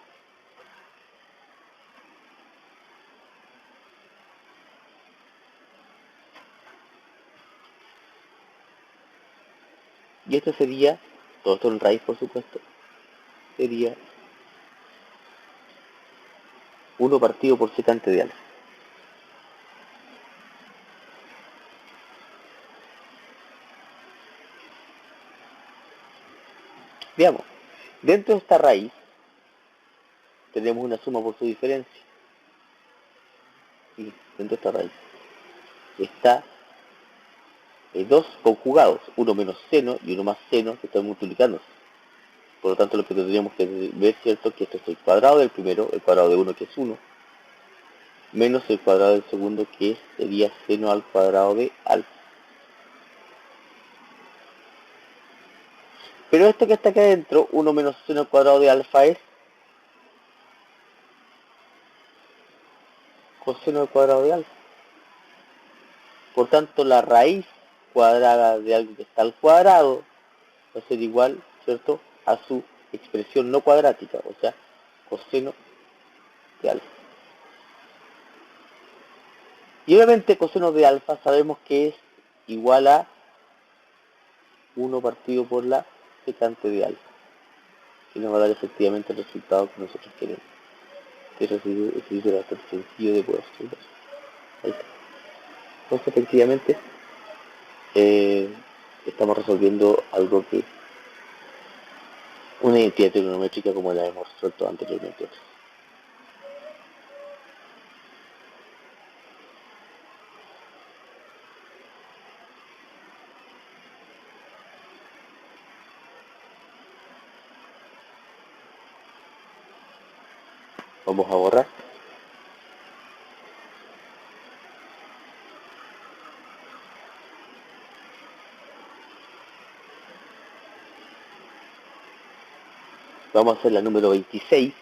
S1: Y esto sería, todo esto en raíz por supuesto, sería 1 partido por secante de alfa. Veamos, dentro de esta raíz tenemos una suma por su diferencia. Y dentro de esta raíz está 2 conjugados, 1 menos seno y 1 más seno que están multiplicándose. Por lo tanto, lo que tendríamos que ver, ¿cierto? Que esto es el cuadrado del primero, el cuadrado de 1 que es 1, menos el cuadrado del segundo que sería seno al cuadrado de alfa. Pero esto que está acá adentro, 1 menos seno al cuadrado de alfa es coseno al cuadrado de alfa. Por tanto, la raíz cuadrada de algo que está al cuadrado va a ser igual, ¿cierto?, a su expresión no cuadrática, o sea, coseno de alfa. Y obviamente coseno de alfa sabemos que es igual a 1 partido por la secante de alfa, que nos va a dar efectivamente el resultado que nosotros queremos. Eso es bastante sencillo de poder resolver. Ahí está. Entonces efectivamente estamos resolviendo algo que una identidad trigonométrica como la hemos resuelto anteriormente. Vamos a borrar. Vamos a hacer la número 26.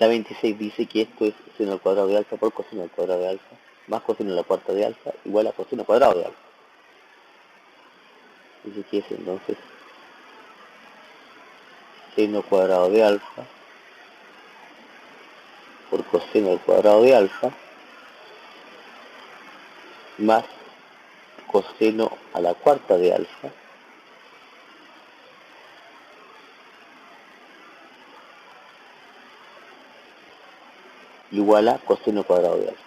S1: La 26 dice que esto es seno al cuadrado de alfa por coseno al cuadrado de alfa más coseno a la cuarta de alfa igual a coseno al cuadrado de alfa. Dice que es entonces seno cuadrado de alfa por coseno al cuadrado de alfa más coseno a la cuarta de alfa igual a coseno cuadrado de alfa.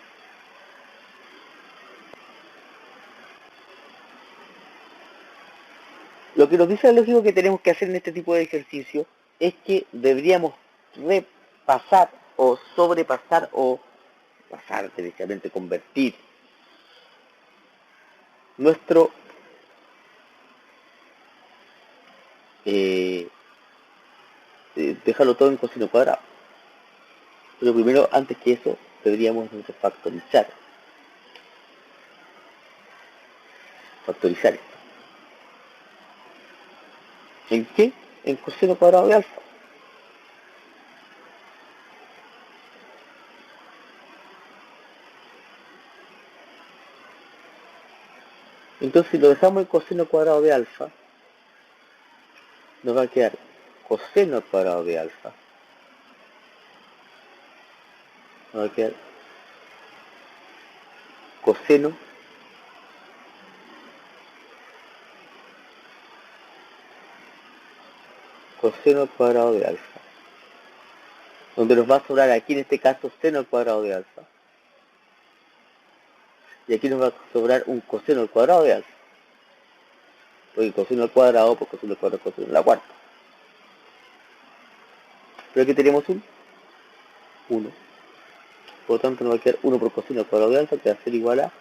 S1: Lo que nos dice el lógico que tenemos que hacer en este tipo de ejercicio es que deberíamos repasar o sobrepasar o pasar, directamente convertir nuestro dejarlo todo en coseno cuadrado. Pero primero, antes que eso, deberíamos factorizar esto. ¿En qué? En coseno cuadrado de alfa. Entonces, si lo dejamos en coseno cuadrado de alfa, nos va a quedar coseno cuadrado de alfa. Nos va a quedar coseno al cuadrado de alfa. Donde nos va a sobrar aquí en este caso seno al cuadrado de alfa. Y aquí nos va a sobrar un coseno al cuadrado de alfa. Porque coseno al cuadrado por coseno al cuadrado coseno a la cuarta. Pero aquí tenemos un 1. Por lo tanto nos va a quedar 1 por coseno al cuadrado de alfa, que va a ser igual a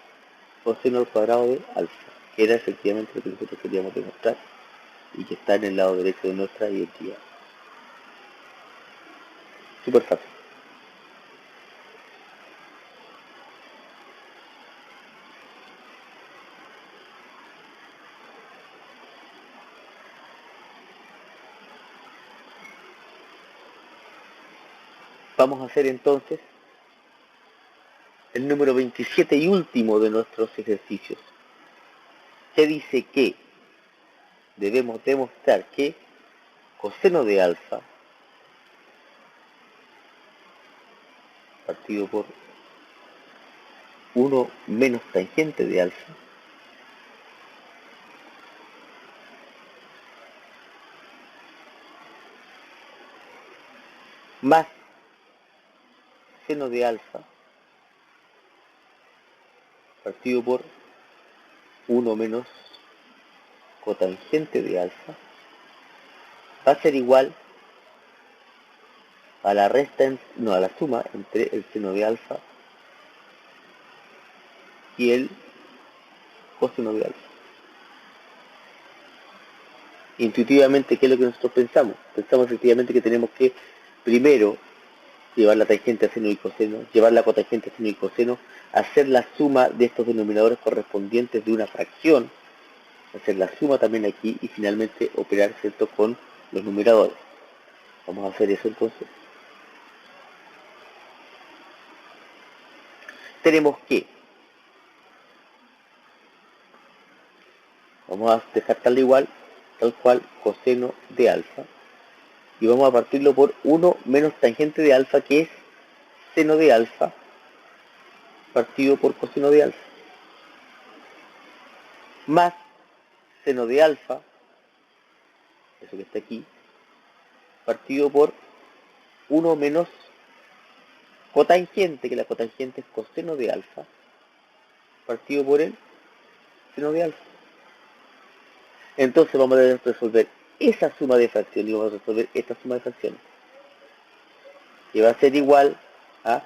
S1: coseno al cuadrado de alfa. Que era efectivamente lo que nosotros queríamos demostrar y que está en el lado derecho de nuestra identidad. Súper fácil. Vamos a hacer entonces el número 27 y último de nuestros ejercicios. Que dice que debemos demostrar que coseno de alfa partido por 1 menos tangente de alfa más seno de alfa partido por 1 menos cotangente de alfa va a ser igual a la a la suma entre el seno de alfa y el coseno de alfa. Intuitivamente, ¿qué es lo que nosotros pensamos? Pensamos efectivamente que tenemos que primero llevar la tangente a seno y coseno, llevar la cotangente a seno y coseno, hacer la suma de estos denominadores correspondientes de una fracción, hacer la suma también aquí y finalmente operar, ¿cierto?, con los numeradores. Vamos a hacer eso entonces. Tenemos que, vamos a dejar tal cual coseno de alfa, y vamos a partirlo por 1 menos tangente de alfa, que es seno de alfa, partido por coseno de alfa, más seno de alfa, eso que está aquí, partido por 1 menos cotangente, que la cotangente es coseno de alfa, partido por el seno de alfa. Entonces vamos a resolver esa suma de fracciones y vamos a resolver esta suma de fracciones, que va a ser igual a,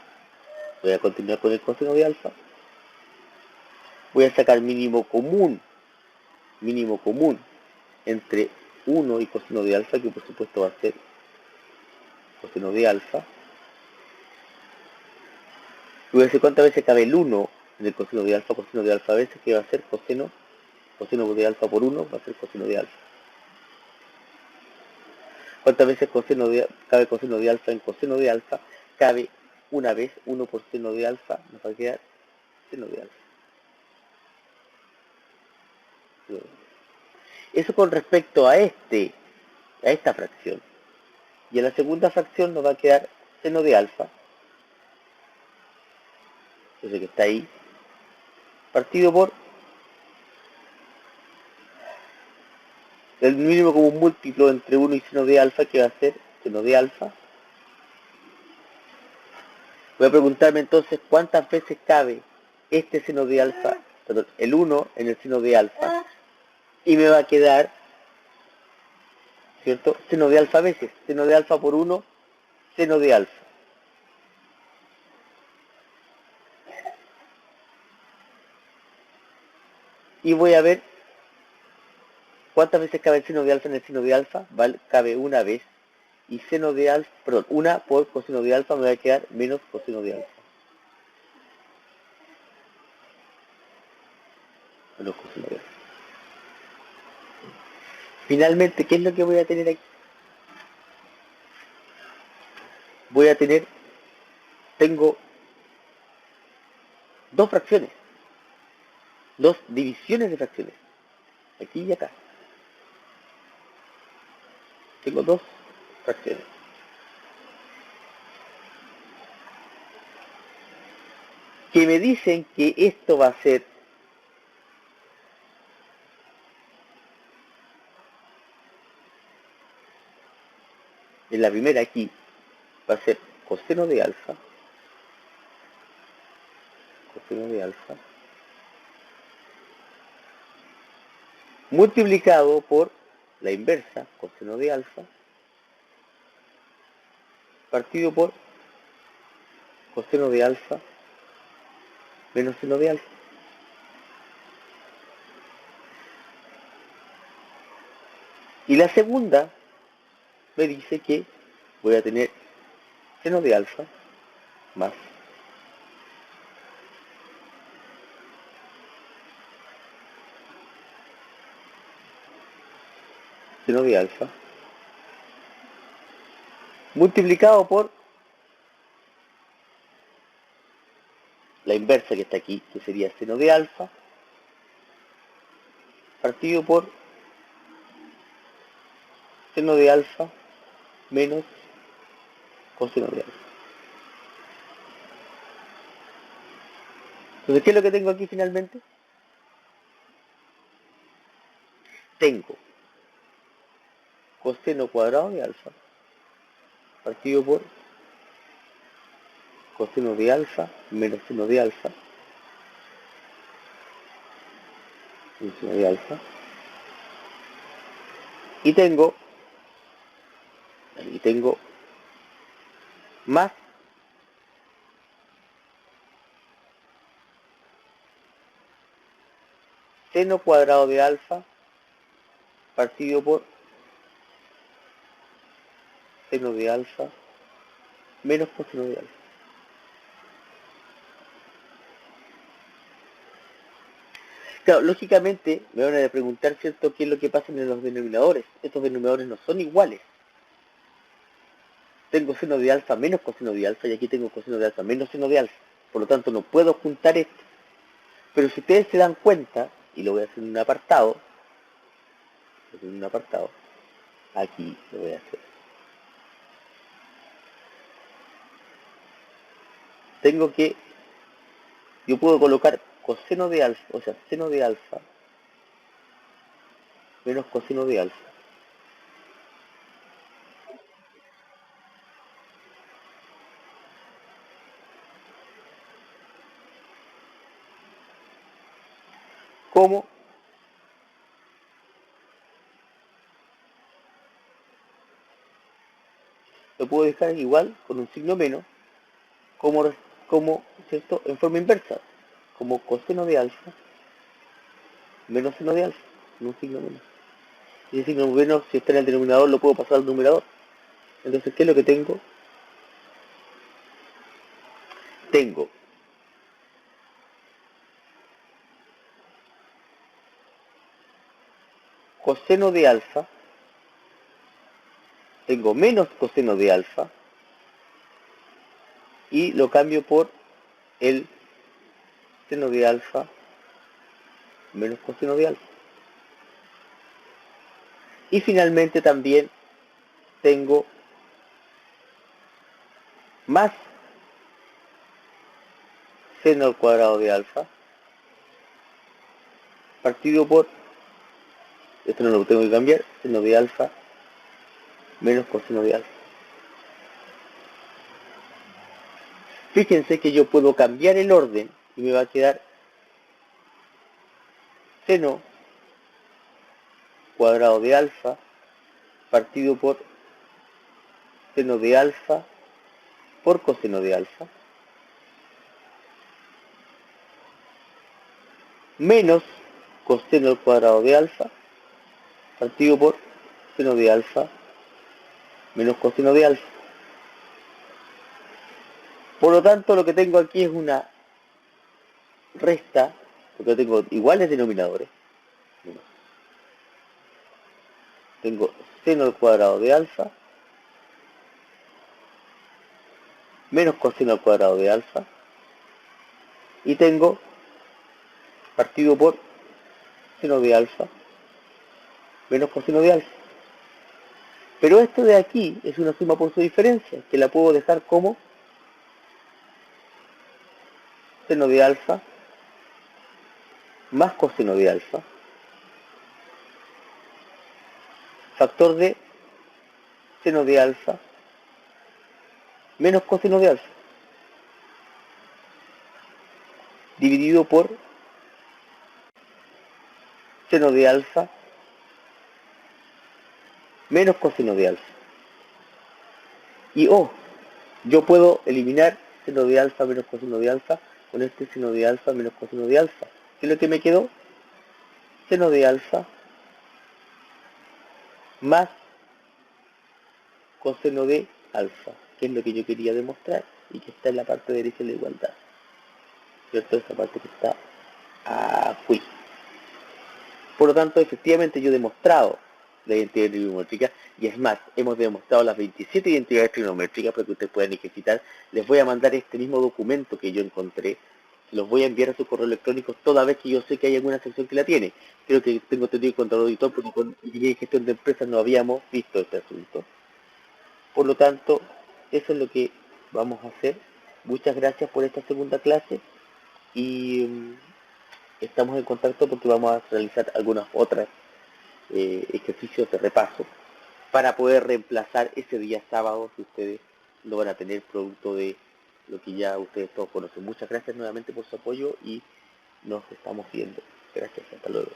S1: voy a continuar con el coseno de alfa, voy a sacar mínimo común entre 1 y coseno de alfa, que por supuesto va a ser coseno de alfa. Voy a decir cuántas veces cabe el 1 en el coseno de alfa veces, que va a ser coseno de alfa por 1, va a ser coseno de alfa. ¿Cuántas veces cabe coseno de alfa en coseno de alfa? cabe una vez, 1 por seno de alfa, nos va a quedar seno de alfa. Eso con respecto a esta fracción. Y en la segunda fracción nos va a quedar seno de alfa, ese que está ahí, partido por el mínimo común múltiplo entre 1 y seno de alfa, que va a ser seno de alfa. Voy a preguntarme entonces cuántas veces cabe este seno de alfa, perdón, el 1 en el seno de alfa, y me va a quedar, ¿cierto? Seno de alfa veces, seno de alfa por 1, seno de alfa. Y voy a ver cuántas veces cabe el seno de alfa en el seno de alfa, ¿vale? Cabe una vez, y seno de alfa, perdón, 1 por coseno de alfa me va a quedar menos coseno de alfa. Menos coseno de alfa. Finalmente, ¿qué es lo que voy a tener aquí? Tengo dos fracciones, dos divisiones de fracciones, aquí y acá. Tengo dos fracciones. Que me dicen que esto va a ser en la primera aquí, va a ser coseno de alfa, multiplicado por la inversa, coseno de alfa, partido por coseno de alfa menos seno de alfa. Y la segunda me dice que voy a tener seno de alfa más seno de alfa multiplicado por la inversa que está aquí, que sería seno de alfa, partido por seno de alfa menos coseno de alfa. Entonces, ¿qué es lo que tengo aquí finalmente? Tengo coseno cuadrado de alfa partido por coseno de alfa menos seno de alfa, seno de alfa, y tengo más seno cuadrado de alfa partido por seno de alfa menos coseno de alfa. Claro, lógicamente me van a preguntar, ¿cierto?, qué es lo que pasa en los denominadores. Estos denominadores no son iguales. Tengo seno de alfa menos coseno de alfa y aquí tengo coseno de alfa menos seno de alfa. Por lo tanto, no puedo juntar esto. Pero si ustedes se dan cuenta, y lo voy a hacer en un apartado, aquí lo voy a hacer. Yo puedo colocar coseno de alfa, o sea, seno de alfa menos coseno de alfa. ¿Cómo? Lo puedo dejar igual con un signo menos, como ¿cierto?, en forma inversa, como coseno de alfa menos seno de alfa, con un signo menos. Y ese signo menos, si está en el denominador, lo puedo pasar al numerador. Entonces, ¿qué es lo que tengo? Tengo coseno de alfa, tengo menos coseno de alfa, y lo cambio por el seno de alfa menos coseno de alfa. Y finalmente también tengo más seno al cuadrado de alfa partido por, esto no lo tengo que cambiar, seno de alfa menos coseno de alfa. Fíjense que yo puedo cambiar el orden y me va a quedar seno cuadrado de alfa partido por seno de alfa por coseno de alfa menos coseno al cuadrado de alfa partido por seno de alfa menos coseno de alfa. Por lo tanto, lo que tengo aquí es una resta, porque tengo iguales denominadores. Tengo seno al cuadrado de alfa menos coseno al cuadrado de alfa y tengo partido por seno de alfa menos coseno de alfa. Pero esto de aquí es una suma por su diferencia, que la puedo dejar como seno de alfa más coseno de alfa, factor de seno de alfa menos coseno de alfa, dividido por seno de alfa menos coseno de alfa. Y yo puedo eliminar seno de alfa menos coseno de alfa con este seno de alfa menos coseno de alfa. ¿Qué es lo que me quedó? Seno de alfa más coseno de alfa, que es lo que yo quería demostrar y que está en la parte derecha de la igualdad. ¿Cierto? Esa parte que está aquí. Por lo tanto, efectivamente yo he demostrado la identidad trigonométrica y es más, hemos demostrado las 27 identidades trigonométricas para que ustedes puedan ejercitar. Les voy a mandar este mismo documento que yo encontré, los voy a enviar a su correo electrónico toda vez que yo sé que hay alguna sección que la tiene. Creo que tengo entendido con el auditor porque con ingeniería y gestión de empresas no habíamos visto este asunto. Por lo tanto, eso es lo que vamos a hacer. Muchas gracias por esta segunda clase y estamos en contacto porque vamos a realizar algunas otras ejercicios de repaso para poder reemplazar ese día sábado que ustedes lo van a tener producto de lo que ya ustedes todos conocen. Muchas gracias nuevamente por su apoyo y nos estamos viendo. Gracias, hasta luego.